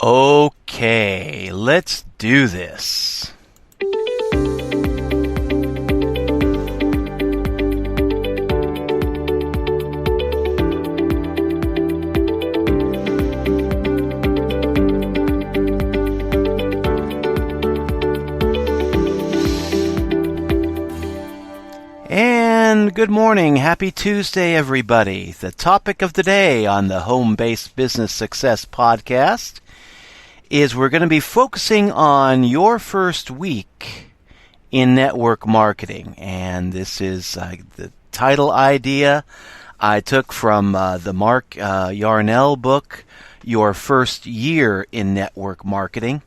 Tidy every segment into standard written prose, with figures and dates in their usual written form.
Okay, let's do this. And good morning. Happy Tuesday, everybody. The topic of the day on the Home-Based Business Success Podcast is we're going to be focusing on your first week in network marketing. And this is the title idea I took from the Mark Yarnell book, Your First Year in Network Marketing,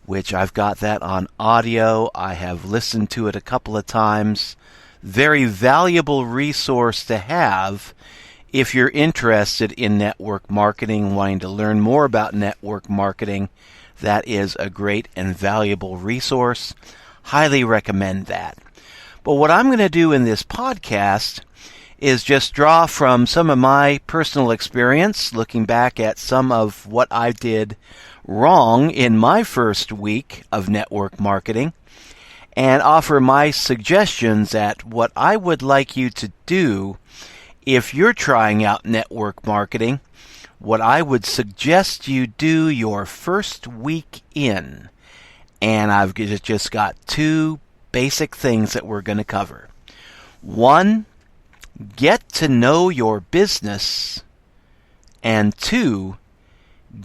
which I've got that on audio. I have listened to it a couple of times. Very valuable resource to have if you're interested in network marketing, wanting to learn more about network marketing. That is a great and valuable resource. Highly recommend that. But what I'm going to do in this podcast is just draw from some of my personal experience, looking back at some of what I did wrong in my first week of network marketing, and offer my suggestions at what I would like you to do if you're trying out network marketing, what I would suggest you do your first week in. And I've just got two basic things that we're going to cover. One, get to know your business. And two,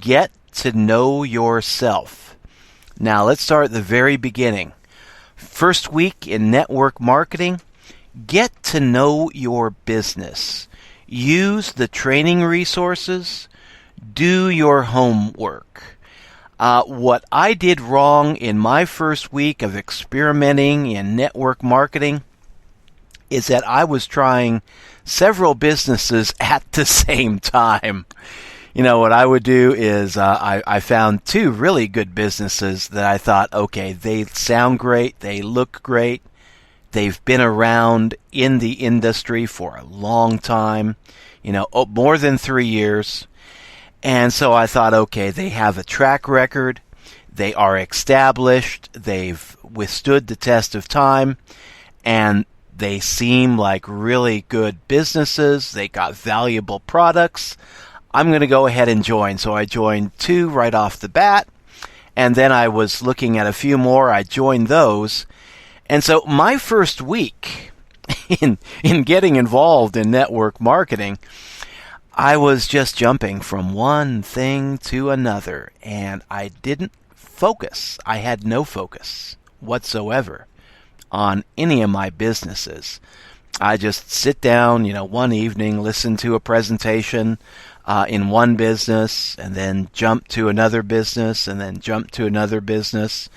get to know yourself. Now let's start at the very beginning. First week in network marketing, get to know your business. Use the training resources. Do your homework. What I did wrong in my first week of experimenting in network marketing is that I was trying several businesses at the same time. You know, what I would do is I found two really good businesses that I thought, okay, they sound great, they look great, they've been around in the industry for a long time, more than 3 years. And so I thought, okay, they have a track record, they are established, they've withstood the test of time, and they seem like really good businesses, they got valuable products. I'm going to go ahead and join. So I joined two right off the bat, and then I was looking at a few more. I joined those. And so my first week in getting involved in network marketing, I was just jumping from one thing to another, and I didn't focus. I had no focus whatsoever on any of my businesses. I just sit down, one evening, listen to a presentation in one business, and then jump to another business, and then jump to another business.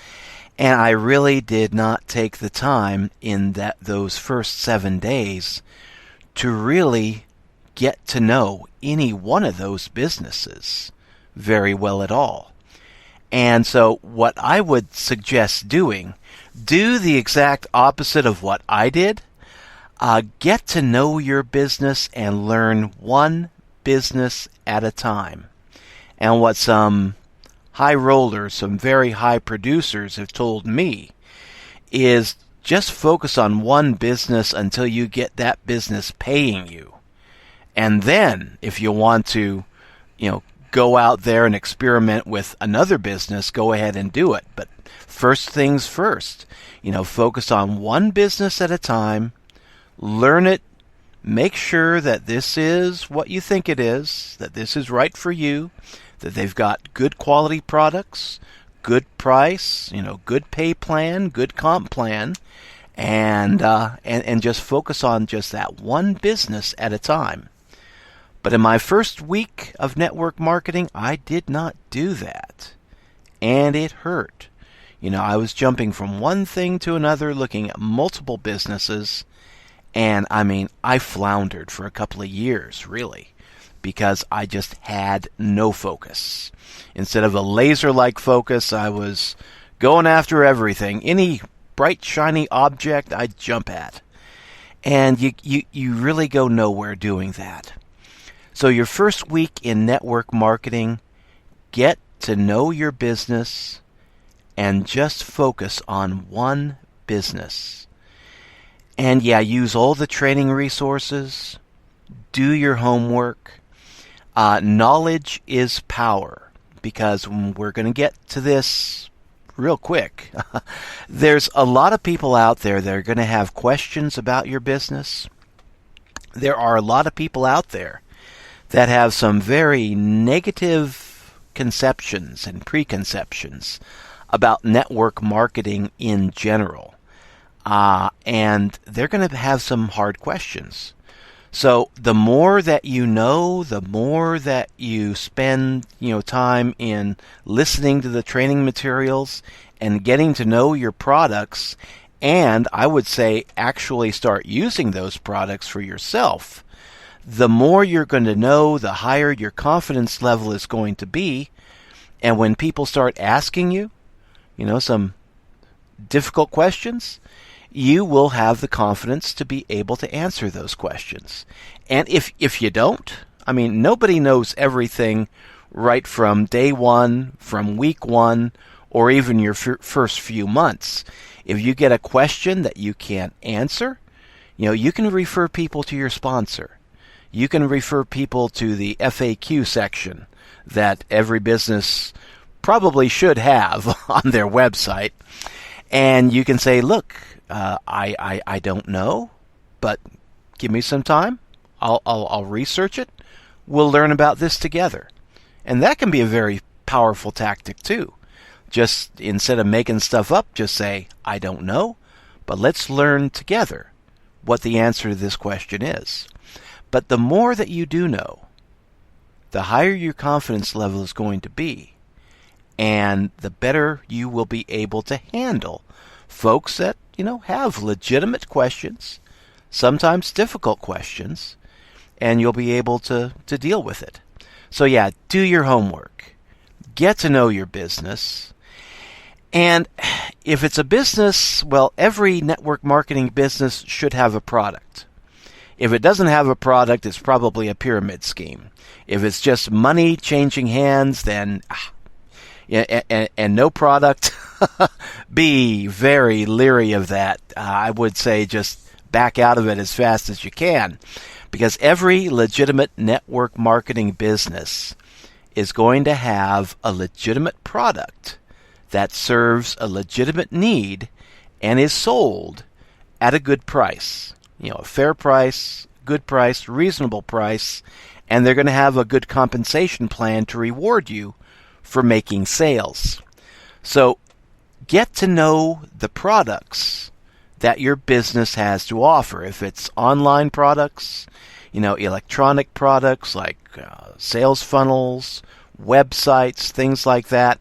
And I really did not take the time in those first 7 days to really get to know any one of those businesses very well at all. And so what I would suggest doing, do the exact opposite of what I did. Get to know your business and learn one business at a time. And what some high rollers, some very high producers have told me is just focus on one business until you get that business paying you. And then if you want to, go out there and experiment with another business, go ahead and do it. But first things first, focus on one business at a time, learn it, make sure that this is what you think it is, that this is right for you, that they've got good quality products, good price, good pay plan, good comp plan, and just focus on just that one business at a time. But in my first week of network marketing, I did not do that, and it hurt. I was jumping from one thing to another, looking at multiple businesses. And I floundered for a couple of years, really, because I just had no focus. Instead of a laser-like focus, I was going after everything. Any bright, shiny object I'd jump at. And you really go nowhere doing that. So your first week in network marketing, get to know your business and just focus on one business. And yeah, use all the training resources, do your homework. Knowledge is power, because we're going to get to this real quick. There's a lot of people out there that are going to have questions about your business. There are a lot of people out there that have some very negative conceptions and preconceptions about network marketing in general. And they're going to have some hard questions. So the more that you know, the more that you spend, time in listening to the training materials and getting to know your products, and I would say actually start using those products for yourself, the more you're going to know, the higher your confidence level is going to be. And when people start asking you, some difficult questions, you will have the confidence to be able to answer those questions. And if you don't, nobody knows everything right from day one, from week one, or even your first few months. If you get a question that you can't answer, you can refer people to your sponsor. You can refer people to the FAQ section that every business probably should have on their website. And you can say, look, I don't know, but give me some time. I'll research it. We'll learn about this together. And that can be a very powerful tactic too. Just instead of making stuff up, just say, I don't know, but let's learn together what the answer to this question is. But the more that you do know, the higher your confidence level is going to be, and the better you will be able to handle folks that, have legitimate questions, sometimes difficult questions, and you'll be able to deal with it. So yeah, do your homework. Get to know your business. And if it's a business, well, every network marketing business should have a product. If it doesn't have a product, it's probably a pyramid scheme. If it's just money changing hands, then and no product, be very leery of that. I would say just back out of it as fast as you can, because every legitimate network marketing business is going to have a legitimate product that serves a legitimate need and is sold at a good price. A fair price, good price, reasonable price, and they're going to have a good compensation plan to reward you for making sales. So get to know the products that your business has to offer. If it's online products, electronic products like sales funnels, websites, things like that,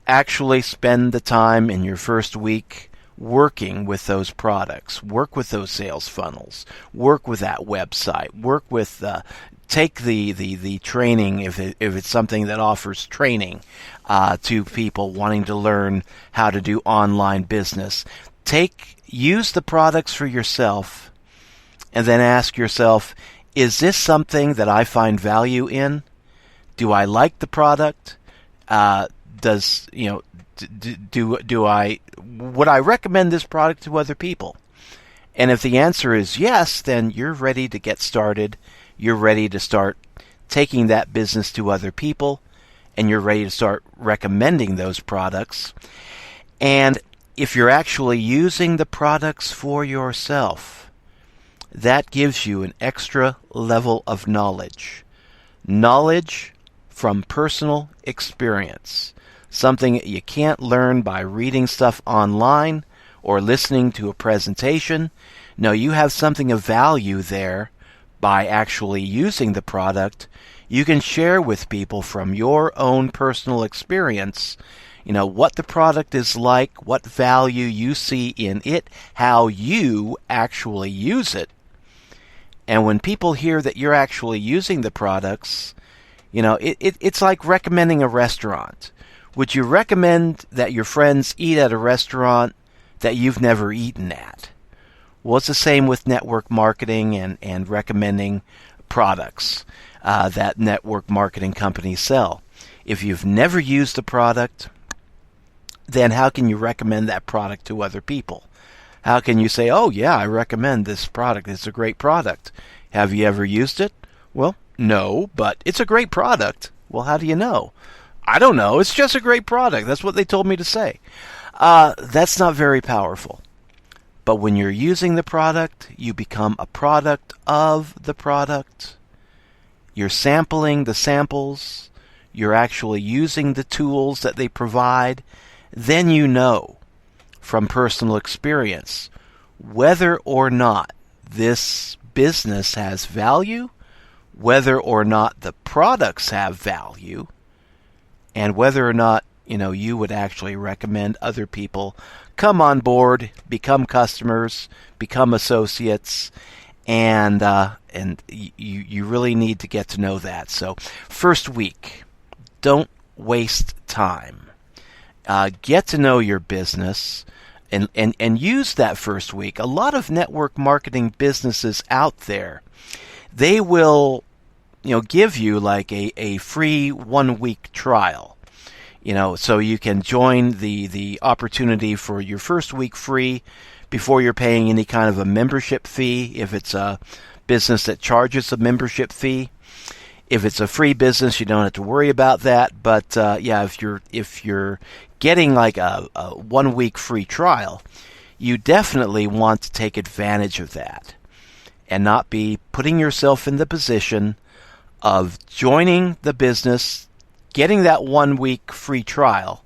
actually spend the time in your first week working with those products, work with those sales funnels, work with that website, work with take the training if it's something that offers training to people wanting to learn how to do online business. Use the products for yourself, and then ask yourself, is this something that I find value in? Do I like the product? Would I recommend this product to other people? And if the answer is yes, then you're ready to get started. You're ready to start taking that business to other people, and you're ready to start recommending those products. And if you're actually using the products for yourself, that gives you an extra level of knowledge. Knowledge from personal experience. Something you can't learn by reading stuff online or listening to a presentation. No, you have something of value there by actually using the product. You can share with people from your own personal experience, what the product is like, what value you see in it, how you actually use it. And when people hear that you're actually using the products, it's like recommending a restaurant. Would you recommend that your friends eat at a restaurant that you've never eaten at? Well, it's the same with network marketing and recommending products that network marketing companies sell. If you've never used a product, then how can you recommend that product to other people? How can you say, oh yeah, I recommend this product, it's a great product. Have you ever used it? Well, no, but it's a great product. Well, how do you know? I don't know, it's just a great product. That's what they told me to say. That's not very powerful. But when you're using the product, you become a product of the product. You're sampling the samples. You're actually using the tools that they provide. Then you know from personal experience whether or not this business has value, whether or not the products have value, and whether or not you would actually recommend other people come on board, become customers, become associates, and you really need to get to know that. So, first week, don't waste time. Get to know your business, and use that first week. A lot of network marketing businesses out there, they will, give you like a free 1 week trial. So you can join the opportunity for your first week free before you're paying any kind of a membership fee, if it's a business that charges a membership fee. If it's a free business, you don't have to worry about that. But if you're getting like a 1 week free trial, you definitely want to take advantage of that and not be putting yourself in the position of joining the business, getting that 1 week free trial,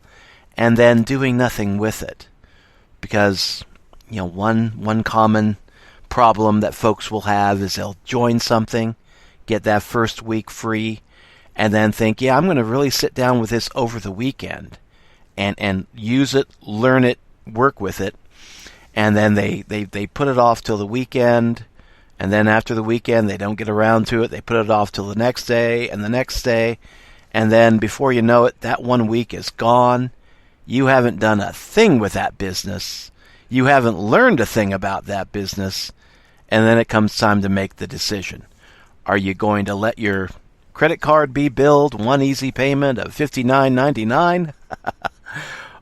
and then doing nothing with it. Because, one common problem that folks will have is they'll join something, get that first week free, and then think, I'm going to really sit down with this over the weekend and use it, learn it, work with it. And then they put it off till the weekend, and then after the weekend they don't get around to it. They put it off till the next day and the next day. And then before you know it, that 1 week is gone. You haven't done a thing with that business. You haven't learned a thing about that business. And then it comes time to make the decision. Are you going to let your credit card be billed one easy payment of $59.99?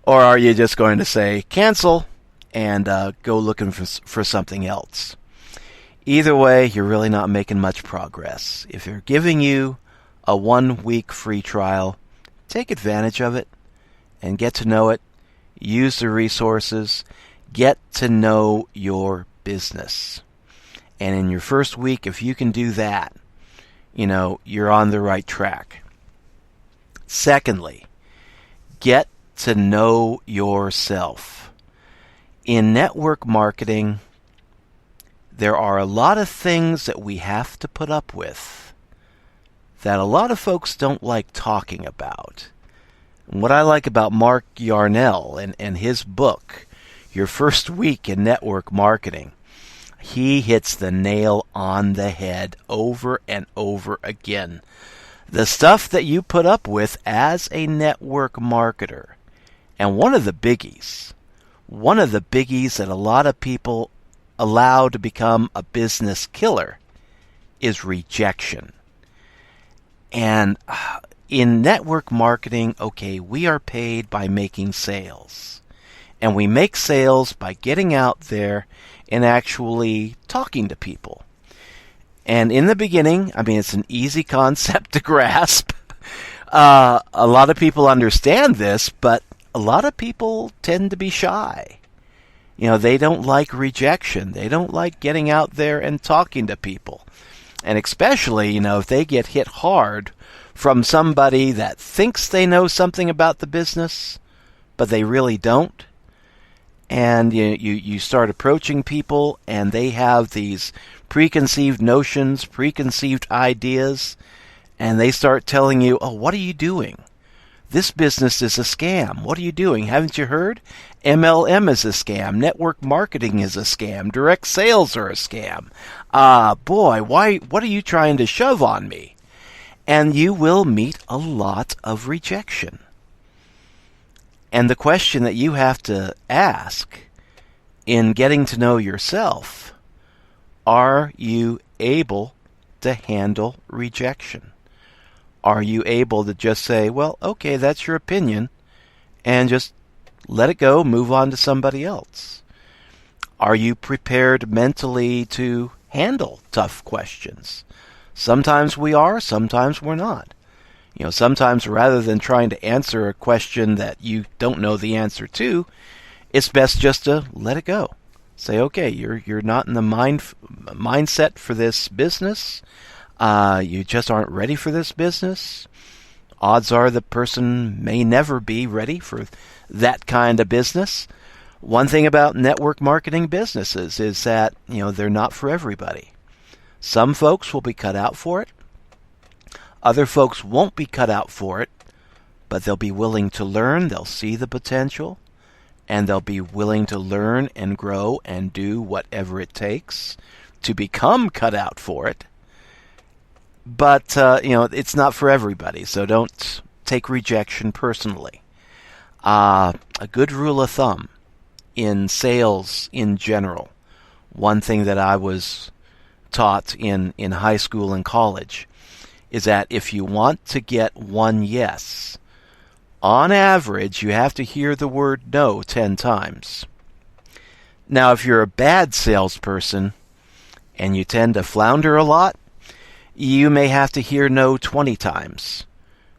Or are you just going to say cancel and go looking for something else? Either way, you're really not making much progress. If they're giving you a 1 week free trial, take advantage of it and get to know it. Use the resources. Get to know your business. And in your first week, if you can do that, you're on the right track. Secondly, get to know yourself. In network marketing, there are a lot of things that we have to put up with that a lot of folks don't like talking about. And what I like about Mark Yarnell and his book, Your First Week in Network Marketing, he hits the nail on the head over and over again. The stuff that you put up with as a network marketer. And one of the biggies that a lot of people allow to become a business killer is rejection. And in network marketing, we are paid by making sales. And we make sales by getting out there and actually talking to people. And in the beginning, it's an easy concept to grasp. A lot of people understand this, but a lot of people tend to be shy. They don't like rejection. They don't like getting out there and talking to people. And especially, if they get hit hard from somebody that thinks they know something about the business, but they really don't. And you start approaching people, and they have these preconceived notions, preconceived ideas, and they start telling you, oh, what are you doing? This business is a scam. What are you doing? Haven't you heard? MLM is a scam. Network marketing is a scam. Direct sales are a scam. What are you trying to shove on me? And you will meet a lot of rejection. And the question that you have to ask in getting to know yourself, are you able to handle rejection? Are you able to just say, well, okay, that's your opinion, and just let it go, move on to somebody else? Are you prepared mentally to handle tough questions? Sometimes we are, sometimes we're not. Sometimes rather than trying to answer a question that you don't know the answer to, it's best just to let it go. Say, okay, you're not in the mindset for this business. You just aren't ready for this business. Odds are the person may never be ready for that kind of business. One thing about network marketing businesses is that, they're not for everybody. Some folks will be cut out for it. Other folks won't be cut out for it, but they'll be willing to learn, they'll see the potential, and they'll be willing to learn and grow and do whatever it takes to become cut out for it. But, it's not for everybody, so don't take rejection personally. A good rule of thumb in sales in general, one thing that I was taught in high school and college, is that if you want to get one yes, on average, you have to hear the word no 10 times. Now, if you're a bad salesperson and you tend to flounder a lot, you may have to hear no 20 times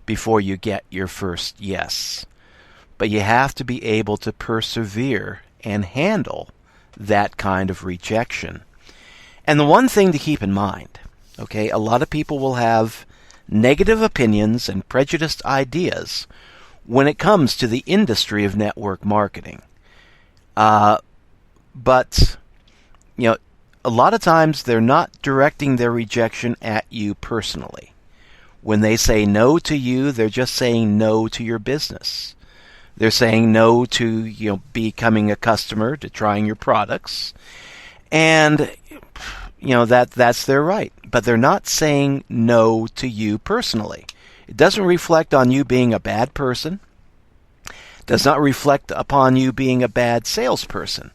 before you get your first yes. But you have to be able to persevere and handle that kind of rejection. And the one thing to keep in mind, okay, a lot of people will have negative opinions and prejudiced ideas when it comes to the industry of network marketing. But, a lot of times they're not directing their rejection at you personally. When they say no to you, they're just saying no to your business. They're saying no to, becoming a customer, to trying your products. And, that's their right. But they're not saying no to you personally. It doesn't reflect on you being a bad person. It does not reflect upon you being a bad salesperson.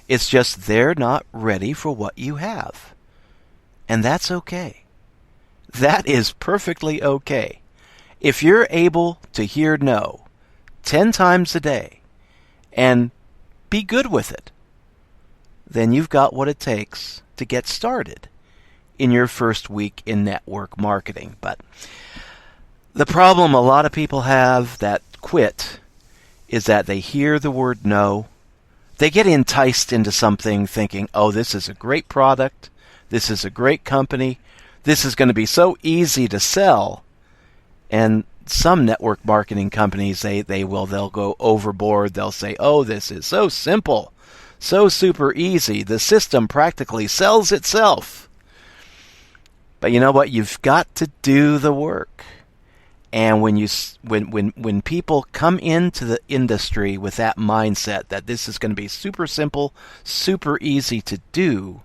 It's just they're not ready for what you have. And that's okay. That is perfectly okay. If you're able to hear no 10 times a day and be good with it, then you've got what it takes to get started in your first week in network marketing. But the problem a lot of people have that quit is that they hear the word no. They get enticed into something thinking, oh, this is a great product. This is a great company. This is going to be so easy to sell. And some network marketing companies, they'll go overboard. They'll say, oh, this is so simple, so super easy. The system practically sells itself. But you know what? You've got to do the work. And when people come into the industry with that mindset that this is going to be super simple, super easy to do,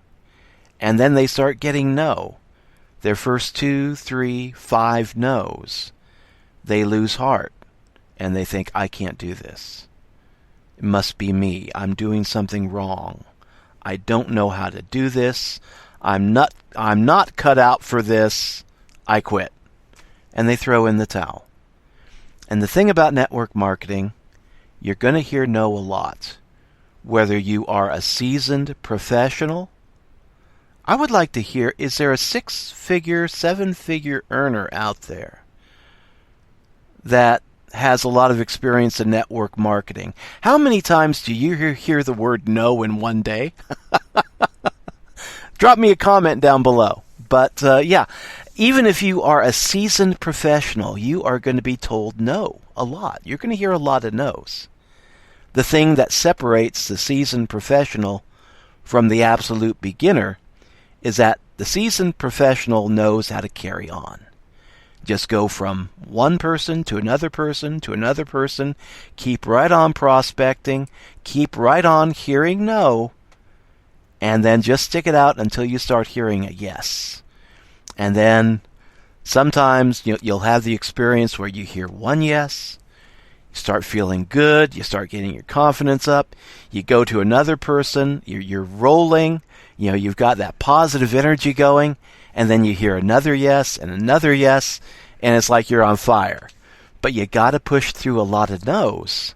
and then they start getting no, their first 2, 3, 5 no's, they lose heart and they think, I can't do this. It must be me. I'm doing something wrong. I don't know how to do this. I'm not cut out for this. I quit. And they throw in the towel. And the thing about network marketing, you're going to hear no a lot. Whether you are a seasoned professional, I would like to hear, is there a 6-figure, 7-figure earner out there that has a lot of experience in network marketing? How many times do you hear the word no in one day? Drop me a comment down below. But even if you are a seasoned professional, you are going to be told no a lot. You're going to hear a lot of no's. The thing that separates the seasoned professional from the absolute beginner is that the seasoned professional knows how to carry on. Just go from one person to another person to another person. Keep right on prospecting. Keep right on hearing no. And then just stick it out until you start hearing a yes. And then sometimes you'll have the experience where you hear one yes. You start feeling good. You start getting your confidence up. You go to another person. You're rolling. You've got that positive energy going. And then you hear another yes and another yes. and it's like you're on fire. But you got to push through a lot of no's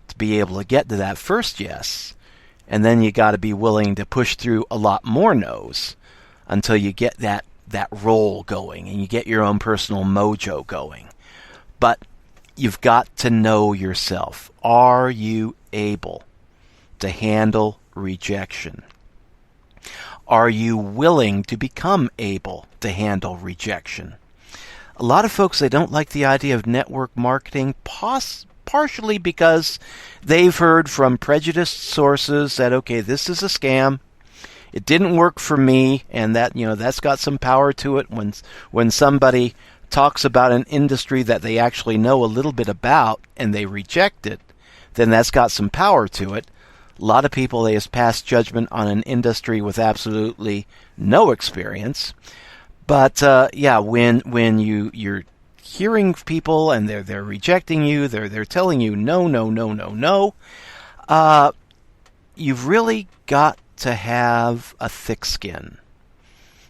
to be able to get to that first yes. And then you got to be willing to push through a lot more no's until you get that roll going and you get your own personal mojo going. But you've got to know yourself. Are you able to handle rejection? Are you willing to become able to handle rejection? A lot of folks, they don't like the idea of network marketing, partially because they've heard from prejudiced sources that, okay, this is a scam. It didn't work for me, and that's got some power to it. When somebody talks about an industry that they actually know a little bit about and they reject it, then that's got some power to it. A lot of people, they just pass judgment on an industry with absolutely no experience. But when you're hearing people and they're rejecting you, they're telling you no, you've really got to have a thick skin.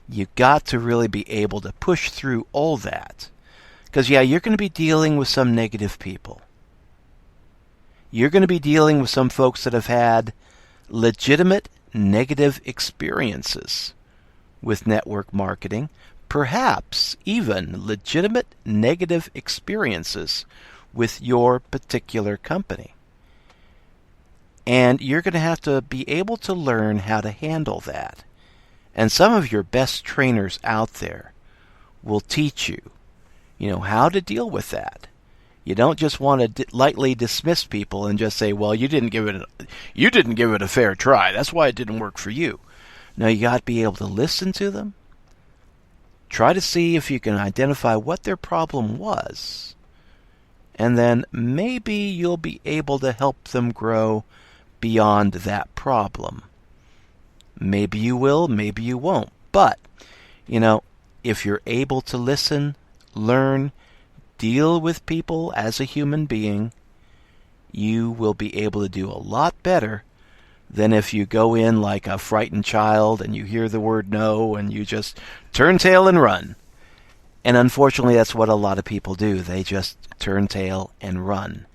You've got to really be able to push through all that. Because you're going to be dealing with some negative people. You're going to be dealing with some folks that have had legitimate negative experiences with network marketing, perhaps even legitimate negative experiences with your particular company. And you're going to have to be able to learn how to handle that. And some of your best trainers out there will teach you, how to deal with that. You don't just want to lightly dismiss people and just say, well, you didn't give it a fair try. That's why it didn't work for you. No, you got to be able to listen to them. Try to see if you can identify what their problem was. And then maybe you'll be able to help them grow beyond that problem. Maybe you will, maybe you won't. But, if you're able to listen, learn, deal with people as a human being, you will be able to do a lot better than if you go in like a frightened child and you hear the word no and you just turn tail and run. And unfortunately, that's what a lot of people do. They just turn tail and run.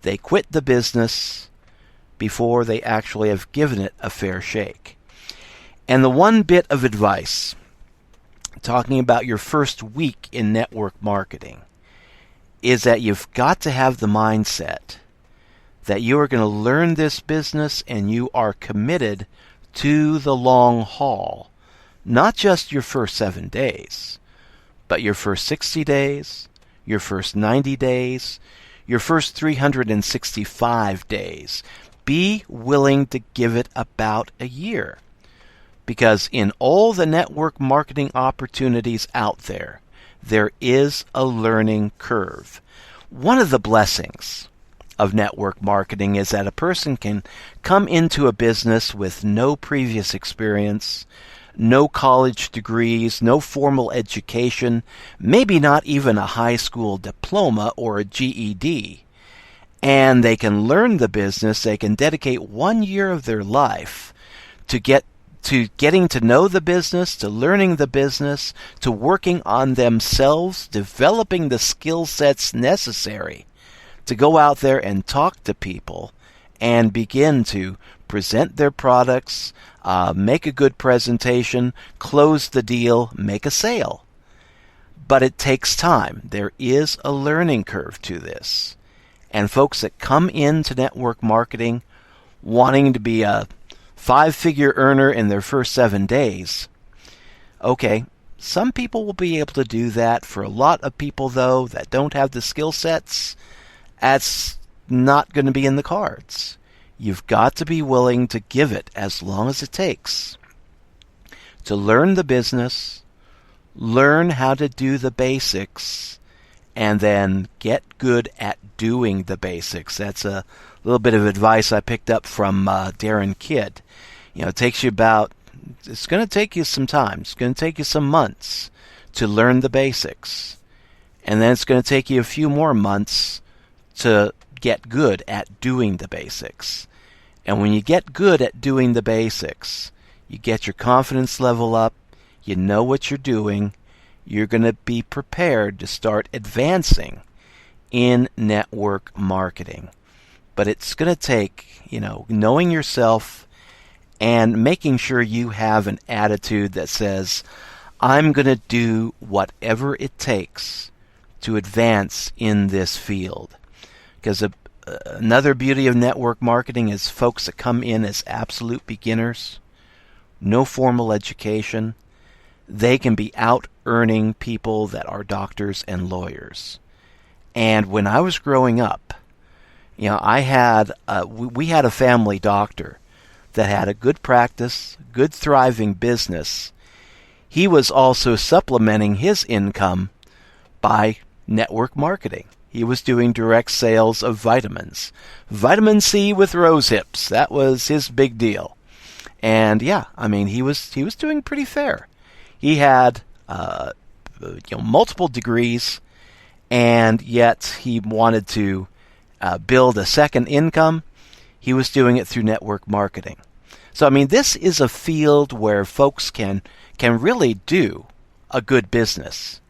They quit the business before they actually have given it a fair shake. And the one bit of advice, talking about your first week in network marketing, is that you've got to have the mindset that you are going to learn this business and you are committed to the long haul. Not just your first 7 days, but your first 60 days, your first 90 days, your first 365 days. Be willing to give it about a year. Because in all the network marketing opportunities out there, there is a learning curve. One of the blessings of network marketing is that a person can come into a business with no previous experience, no college degrees, no formal education, maybe not even a high school diploma or a GED. And they can learn the business. They can dedicate 1 year of their life to getting to know the business, to learning the business, to working on themselves, developing the skill sets necessary to go out there and talk to people and begin to present their products, make a good presentation, close the deal, make a sale. But it takes time. There is a learning curve to this. And folks that come into network marketing wanting to be a 5-figure earner in their first 7 days, okay, some people will be able to do that. For a lot of people, though, that don't have the skill sets, that's not going to be in the cards. You've got to be willing to give it as long as it takes to learn the business, learn how to do the basics, and then get good at doing the basics. That's a little bit of advice I picked up from Darren Kidd. It takes you it's going to take you some time. It's going to take you some months to learn the basics. And then it's going to take you a few more months to get good at doing the basics. And when you get good at doing the basics, you get your confidence level up, you know what you're doing, you're going to be prepared to start advancing in network marketing. But it's going to take, knowing yourself and making sure you have an attitude that says, I'm going to do whatever it takes to advance in this field. Because another beauty of network marketing is folks that come in as absolute beginners, no formal education, they can be out earning people that are doctors and lawyers. And when I was growing up, we had a family doctor that had a good practice, good thriving business. He was also supplementing his income by network marketing. He was doing direct sales of vitamins. Vitamin C with rose hips. That was his big deal. And he was doing pretty fair. He had multiple degrees, and yet he wanted to build a second income. He was doing it through network marketing. So this is a field where folks can really do a good business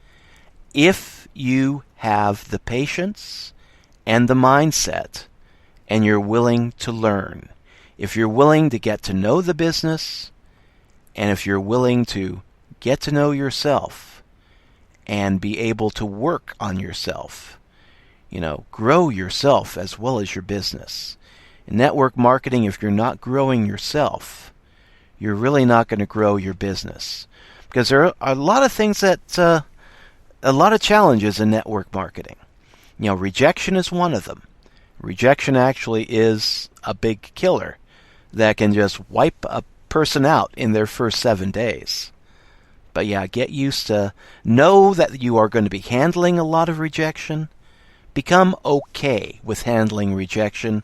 if you have the patience and the mindset and you're willing to learn. If you're willing to get to know the business, and if you're willing to get to know yourself and be able to work on yourself, grow yourself as well as your business. In network marketing, if you're not growing yourself, you're really not going to grow your business. Because there are a lot of things a lot of challenges in network marketing. Rejection is one of them. Rejection actually is a big killer that can just wipe a person out in their first 7 days. But get used to, know that you are going to be handling a lot of rejection. Become okay with handling rejection,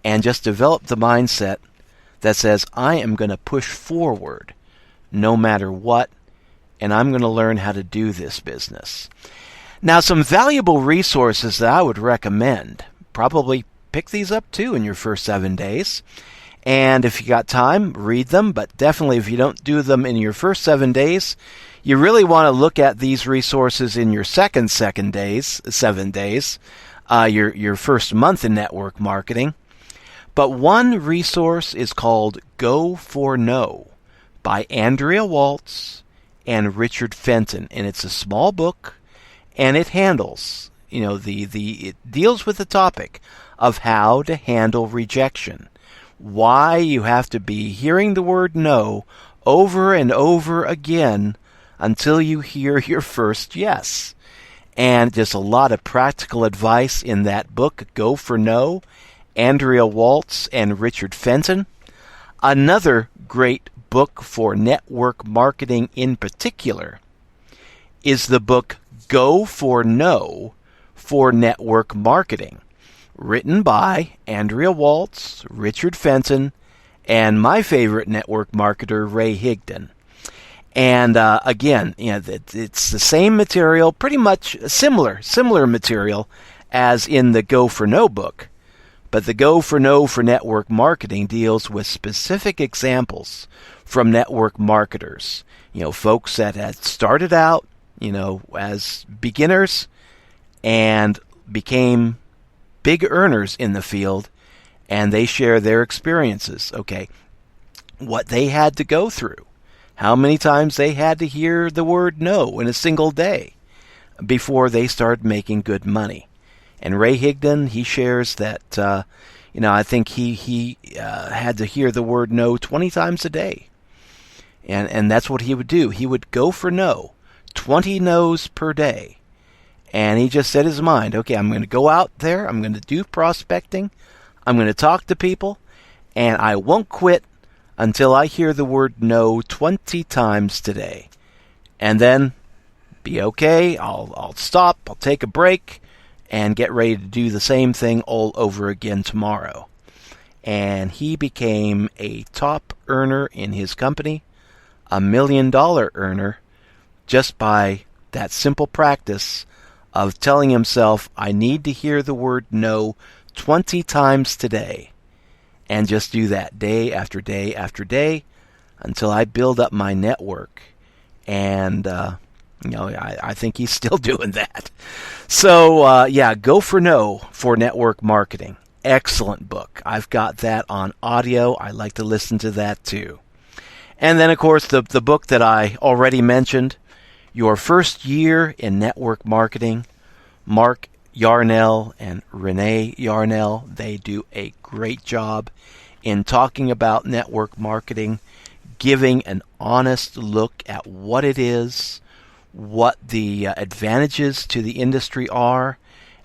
and just develop the mindset that says, I am going to push forward no matter what, and I'm going to learn how to do this business. Now, some valuable resources that I would recommend. Probably pick these up too in your first 7 days. And if you got time, read them. But definitely if you don't do them in your first 7 days, you really want to look at these resources in your second 7 days, your first month in network marketing. But one resource is called Go for No by Andrea Waltz and Richard Fenton. And it's a small book, and it handles, it deals with the topic of how to handle rejection. Why you have to be hearing the word no over and over again until you hear your first yes. And just a lot of practical advice in that book, Go for No, Andrea Waltz and Richard Fenton. Another great book for network marketing in particular is the book Go for No for Network Marketing, written by Andrea Waltz, Richard Fenton, and my favorite network marketer, Ray Higdon. And again, it's the same material, pretty much similar material as in the Go for No book. But the Go for No for Network Marketing deals with specific examples from network marketers. Folks that had started out, as beginners and became big earners in the field, and they share their experiences. Okay, what they had to go through, how many times they had to hear the word no in a single day before they started making good money. And Ray Higdon, he shares that, I think he had to hear the word no 20 times a day. And that's what he would do. He would go for no, 20 no's per day. And he just set his mind, okay, I'm going to go out there, I'm going to do prospecting, I'm going to talk to people, and I won't quit until I hear the word no 20 times today. And then be okay, I'll stop, I'll take a break, and get ready to do the same thing all over again tomorrow. And he became a top earner in his company, $1 million earner, just by that simple practice of telling himself, I need to hear the word no 20 times today. And just do that day after day after day until I build up my network. And I think he's still doing that. So, Go for No for Network Marketing. Excellent book. I've got that on audio. I like to listen to that too. And then, of course, the book that I already mentioned, Your First Year in Network Marketing, Mark Yarnell and Renee Yarnell. They do a great job in talking about network marketing, giving an honest look at what it is, what the advantages to the industry are,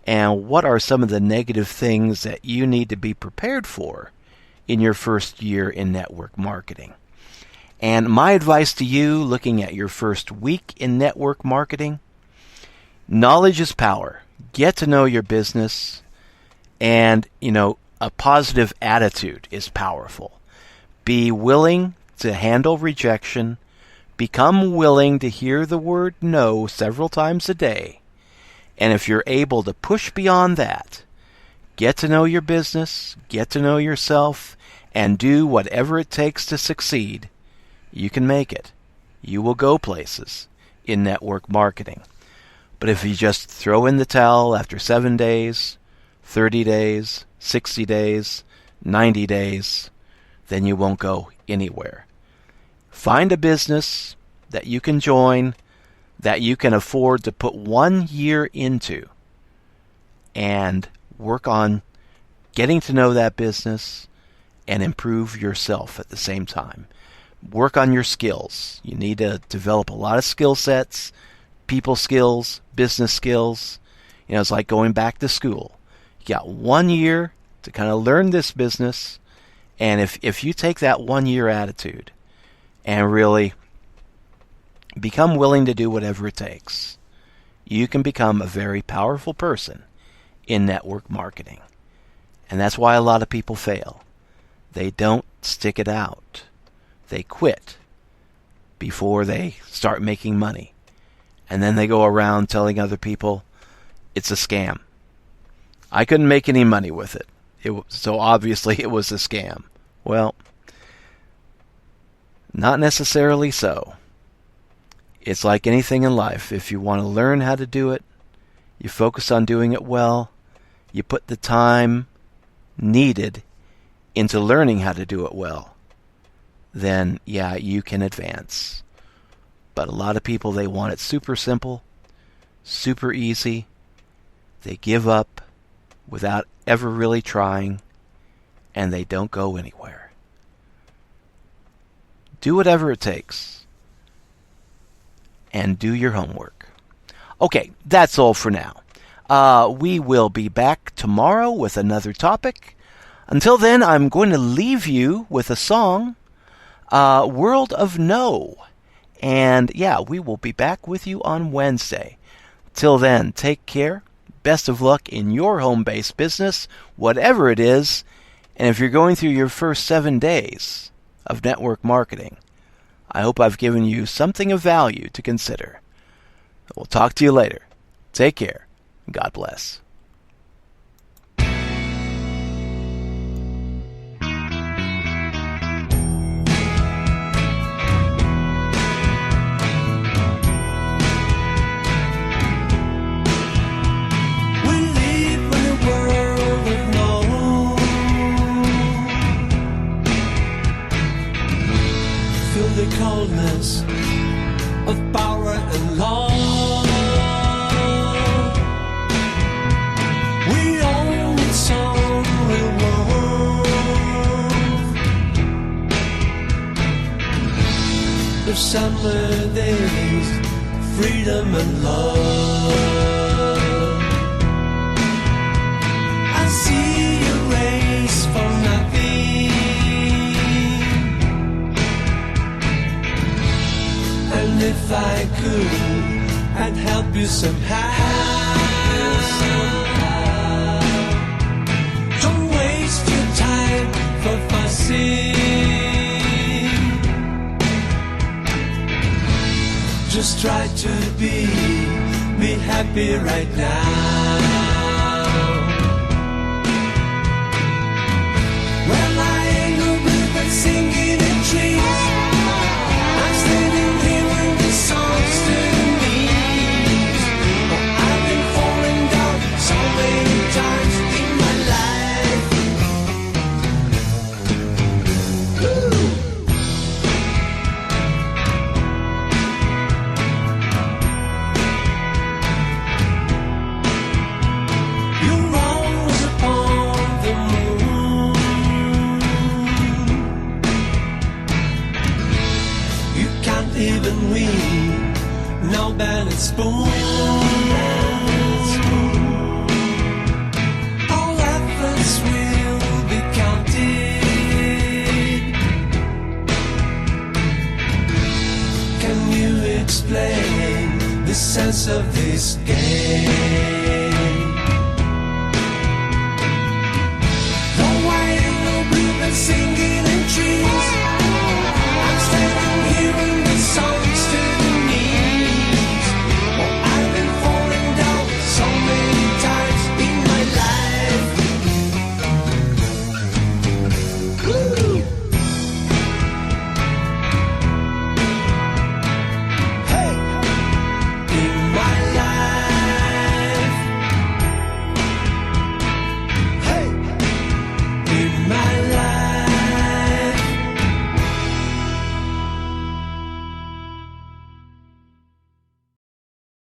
and what are some of the negative things that you need to be prepared for in your first year in network marketing. And my advice to you, looking at your first week in network marketing, knowledge is power. Get to know your business, and, a positive attitude is powerful. Be willing to handle rejection. Become willing to hear the word no several times a day. And if you're able to push beyond that, get to know your business, get to know yourself, and do whatever it takes to succeed, you can make it. You will go places in network marketing. But if you just throw in the towel after 7 days, 30 days, 60 days, 90 days, then you won't go anywhere. Find a business that you can join, that you can afford to put 1 year into, and work on getting to know that business and improve yourself at the same time. Work on your skills. You need to develop a lot of skill sets, people skills, business skills. It's like going back to school. You got 1 year to kind of learn this business, and if you take that 1 year attitude and really become willing to do whatever it takes, you can become a very powerful person in network marketing. And that's why a lot of people fail. They don't stick it out. They quit before they start making money. And then they go around telling other people it's a scam. I couldn't make any money with it. So obviously it was a scam. Well, not necessarily so. It's like anything in life. If you want to learn how to do it, you focus on doing it well, you put the time needed into learning how to do it well, then you can advance. But a lot of people, they want it super simple, super easy. They give up without ever really trying, and they don't go anywhere. Do whatever it takes, and do your homework. Okay, that's all for now. We will be back tomorrow with another topic. Until then, I'm going to leave you with a song, World of No. And we will be back with you on Wednesday. Till then, take care. Best of luck in your home-based business, whatever it is. And if you're going through your first 7 days of network marketing, I hope I've given you something of value to consider. We'll talk to you later. Take care. God bless. The coldness of power and love. We own some real worth. The summer days, freedom and love. I see a race for nothing. And if I could, I'd help you somehow. Don't waste your time for fussing. Just try to be happy right now. Well, I ain't no river singing in trees. I'm standing here when the song's to me. of this game.